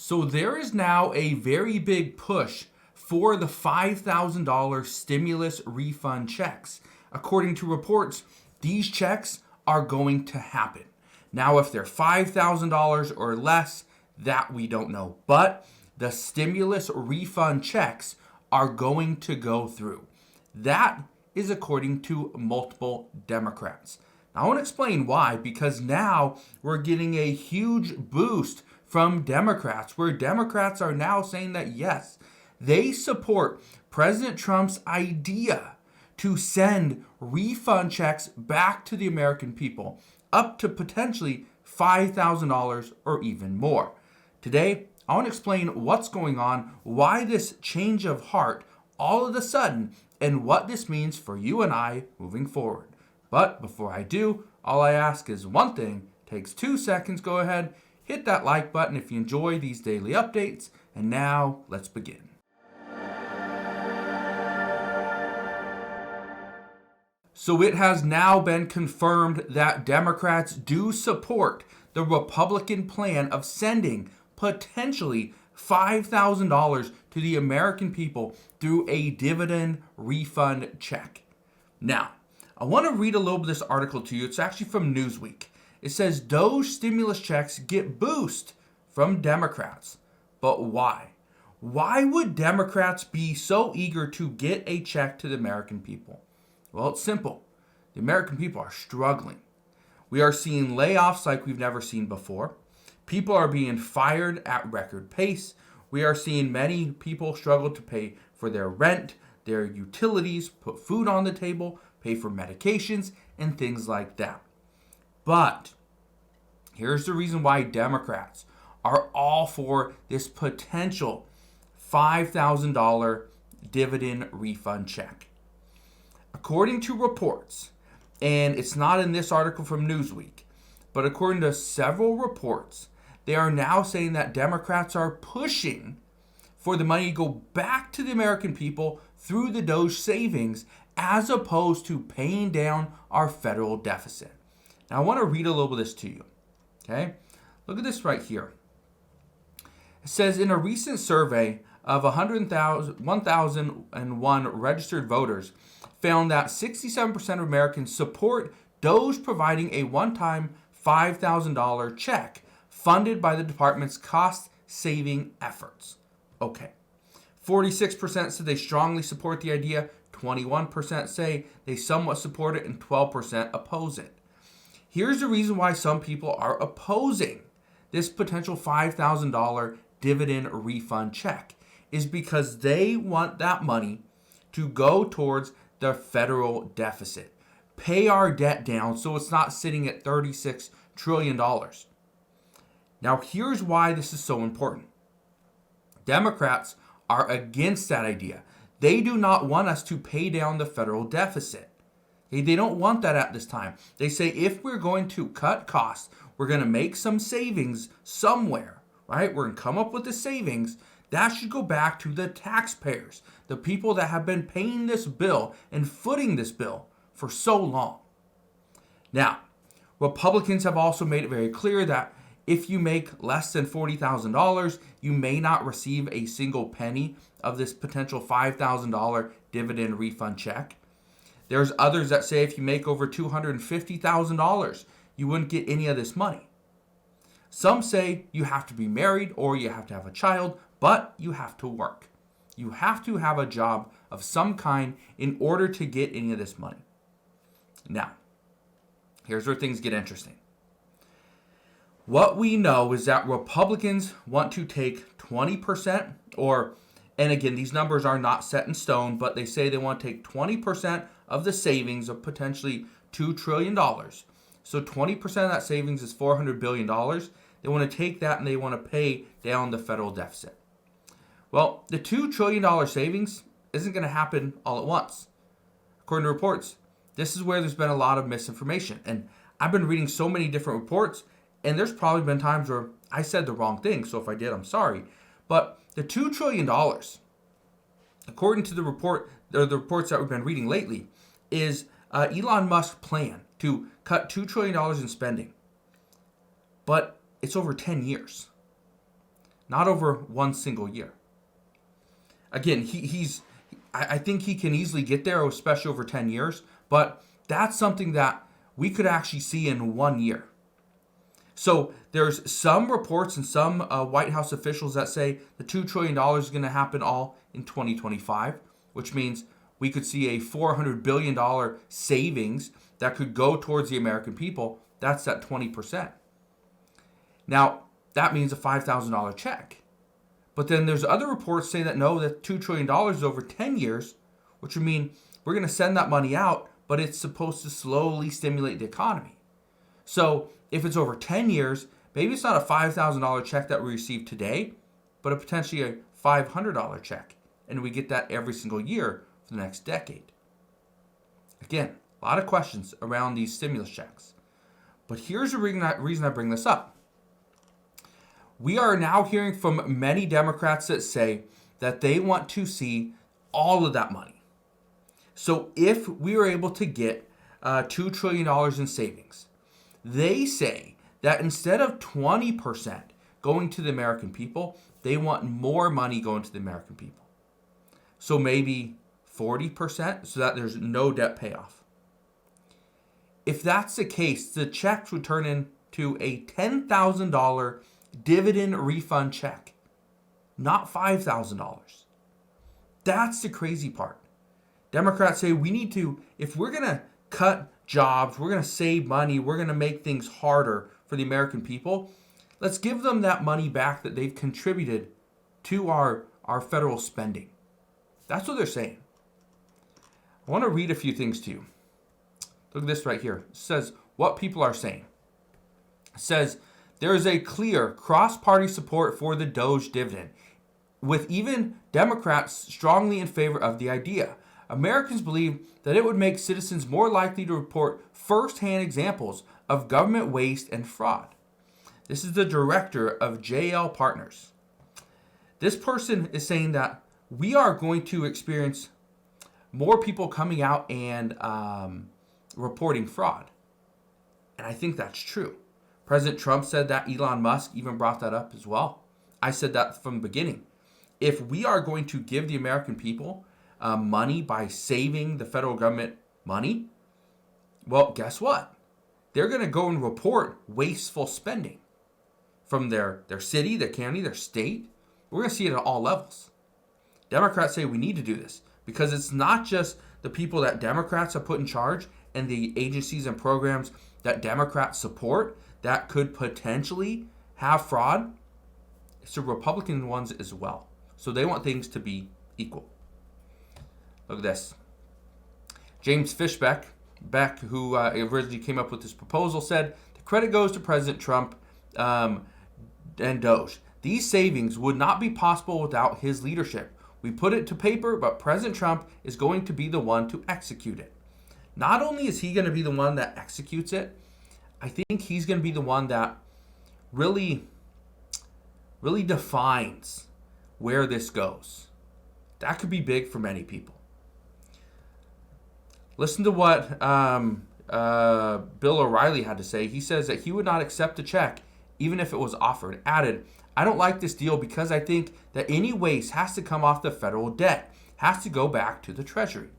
So there is now a very big push for the $5,000 stimulus refund checks. According to reports, these checks are going to happen. Now, if they're $5,000 or less, that we don't know. But the stimulus refund checks are going to go through. That is according to multiple Democrats. Now, I want to explain why, because now we're getting a huge boost from Democrats, where Democrats are now saying that yes, they support President Trump's idea to send refund checks back to the American people, up to potentially $5,000 or even more. Today, I want to explain what's going on, why this change of heart all of a sudden, and what this means for you and I moving forward. But before I do, all I ask is one thing. Takes 2 seconds. Go ahead, hit that like button if you enjoy these daily updates. And now, let's begin. So it has now been confirmed that Democrats do support the Republican plan of sending potentially $5,000 to the American people through a dividend refund check. Now, I want to read a little bit of this article to you. It's actually from Newsweek. It says Doge stimulus checks get boost from Democrats. But why? Why would Democrats be so eager to get a check to the American people? Well, it's simple. The American people are struggling. We are seeing layoffs like we've never seen before. People are being fired at record pace. We are seeing many people struggle to pay for their rent, their utilities, put food on the table, pay for medications, and things like that. But here's the reason why Democrats are all for this potential $5,000 dividend refund check. According to reports, and it's not in this article from Newsweek, but according to several reports, they are now saying that Democrats are pushing for the money to go back to the American people through the Doge savings as opposed to paying down our federal deficit. Now, I want to read a little bit of this to you. Okay? Look at this right here. It says, in a recent survey of 1,001 registered voters, found that 67% of Americans support Doge providing a one-time $5,000 check funded by the department's cost-saving efforts. Okay. 46% said they strongly support the idea, 21% say they somewhat support it, and 12% oppose it. Here's the reason why some people are opposing this potential $5,000 dividend refund check is because they want that money to go towards the federal deficit. Pay our debt down so it's not sitting at $36 trillion. Now, here's why this is so important. Democrats are against that idea. They do not want us to pay down the federal deficit. They don't want that at this time. They say if we're going to cut costs, we're going to make some savings somewhere, right? We're going to come up with the savings. That should go back to the taxpayers, the people that have been paying this bill and footing this bill for so long. Now, Republicans have also made it very clear that if you make less than $40,000, you may not receive a single penny of this potential $5,000 dividend refund check. There's others that say if you make over $250,000, you wouldn't get any of this money. Some say you have to be married or you have to have a child, but you have to work. You have to have a job of some kind in order to get any of this money. Now, here's where things get interesting. What we know is that Republicans want to take 20% and again, these numbers are not set in stone, but they say they want to take 20% of the savings of potentially $2 trillion. So 20% of that savings is $400 billion. They want to take that and they want to pay down the federal deficit. Well, the $2 trillion savings isn't going to happen all at once. According to reports, this is where there's been a lot of misinformation. And I've been reading so many different reports, and there's probably been times where I said the wrong thing. So if I did, I'm sorry. But the $2 trillion, according to the reports that we've been reading lately, is Elon Musk's plan to cut $2 trillion in spending. But it's over 10 years. not over one single year. Again, I think he can easily get there, especially over 10 years, but that's something that we could actually see in 1 year. So there's some reports and some White House officials that say the $2 trillion is going to happen all in 2025, which means we could see a $400 billion savings that could go towards the American people. That's at 20%. Now, that means a $5,000 check. But then there's other reports saying that no, that $2 trillion is over 10 years, which would mean we're going to send that money out, but it's supposed to slowly stimulate the economy. So if it's over 10 years, maybe it's not a $5,000 check that we receive today, but potentially a $500 check. And we get that every single year for the next decade. Again, a lot of questions around these stimulus checks. But here's the reason I bring this up. We are now hearing from many Democrats that say that they want to see all of that money. So if we are able to get $2 trillion in savings, they say that instead of 20% going to the American people, they want more money going to the American people. So maybe 40% so that there's no debt payoff. If that's the case, the checks would turn into a $10,000 dividend refund check, not $5,000. That's the crazy part. Democrats say we need to, if we're going to cut jobs, we're going to save money, we're going to make things harder for the American people, let's give them that money back that they've contributed to our federal spending. That's what they're saying. I want to read a few things to you. Look at this right here. It says what people are saying. It says, there is a clear cross-party support for the Doge dividend, with even Democrats strongly in favor of the idea. Americans believe that it would make citizens more likely to report first-hand examples of government waste and fraud. This is the director of JL Partners. This person is saying that we are going to experience more people coming out and reporting fraud. And I think that's true. President Trump said that. Elon Musk even brought that up as well. I said that from the beginning. If we are going to give the American people money by saving the federal government money, well, guess what? They're going to go and report wasteful spending from their city, their county, their state. We're going to see it at all levels. Democrats say we need to do this because it's not just the people that Democrats have put in charge and the agencies and programs that Democrats support that could potentially have fraud. It's the Republican ones as well. So they want things to be equal. Look at this. James Fishbeck, who originally came up with this proposal, said the credit goes to President Trump and Doge. These savings would not be possible without his leadership. We put it to paper, but President Trump is going to be the one to execute it. Not only is he going to be the one that executes it, I think he's going to be the one that really defines where this goes. That could be big for many people. Listen to what Bill O'Reilly had to say. He says that he would not accept a check even if it was offered. Added, I don't like this deal because I think that any waste has to come off the federal debt, has to go back to the Treasury.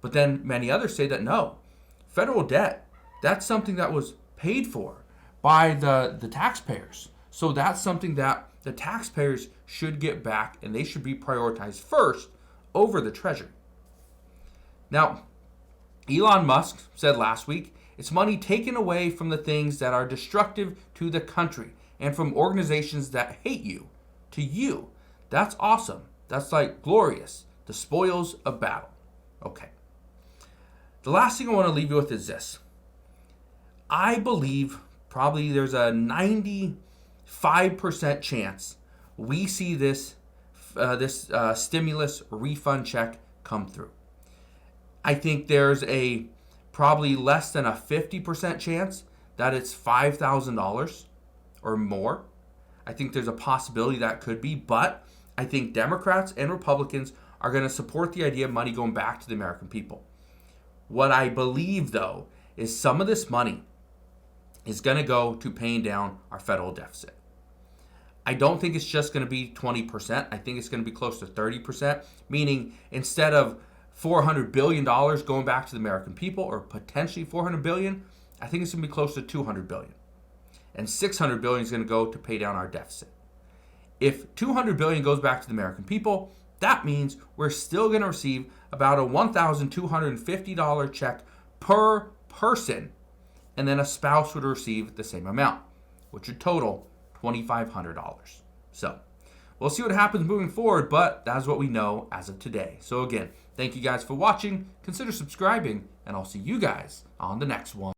But then many others say that no, federal debt, that's something that was paid for by the taxpayers. So that's something that the taxpayers should get back and they should be prioritized first over the Treasury. Now, Elon Musk said last week, it's money taken away from the things that are destructive to the country and from organizations that hate you to you. That's awesome. That's like glorious. The spoils of battle. Okay. The last thing I want to leave you with is this. I believe probably there's a 95% chance we see this stimulus refund check come through. I think there's a probably less than a 50% chance that it's $5,000 or more. I think there's a possibility that could be, but I think Democrats and Republicans are going to support the idea of money going back to the American people. What I believe, though, is some of this money is going to go to paying down our federal deficit. I don't think it's just going to be 20%. I think it's going to be close to 30%, meaning instead of $400 billion going back to the American people, or potentially $400 billion, I think it's going to be close to $200 billion. And $600 billion is going to go to pay down our deficit. If $200 billion goes back to the American people, that means we're still going to receive about a $1,250 check per person, and then a spouse would receive the same amount, which would total $2,500. So we'll see what happens moving forward, but that's what we know as of today. So again, thank you guys for watching. Consider subscribing, and I'll see you guys on the next one.